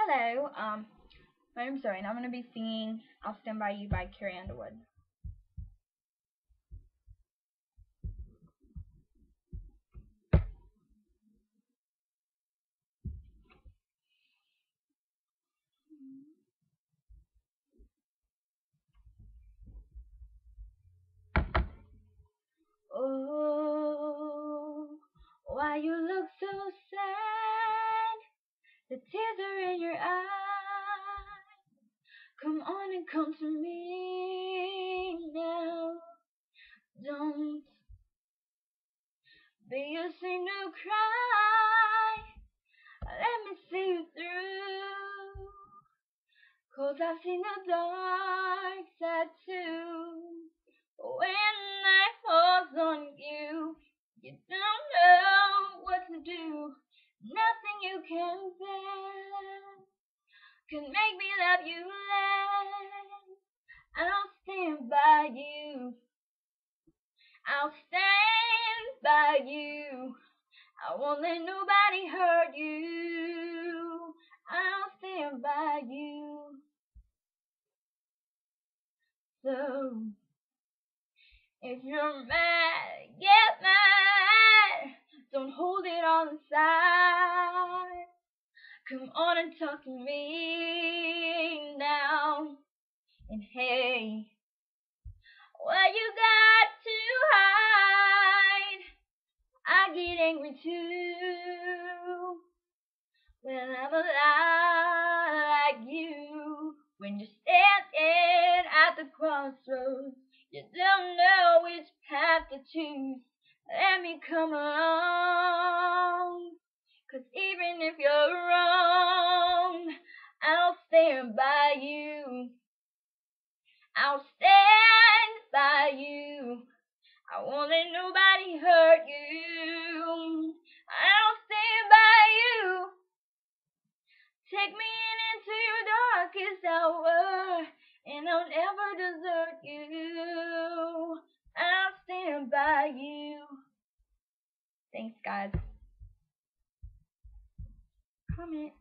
Hello, my name's Zoe, and I'm going to be singing I'll Stand By You by Carrie Underwood. Oh, why you look so sad? The tears are in your eyes. Come on and come to me now. Don't be ashamed to cry. Let me see you through. 'Cause I've seen the dark side too. When night falls on you, you don't know what to do. Nothing you can bear can make me love you less. I'll stand by you. I'll stand by you. I won't let nobody hurt you. I'll stand by you. So, if you're mad, get mad. Don't hold it on the side. Come on and talk to me now. And hey, what you got to hide? I get angry too when I'm a lie like you. When you're standing at the crossroads, you don't know which path to choose. Let me come along, 'cause even if you're wrong, I'll stand by you. I'll stand by you. I won't let nobody hurt you. I'll stand by you. Take me into your darkest hour, and I'll never desert you. I'll stand by you. Thanks, guys. Comment.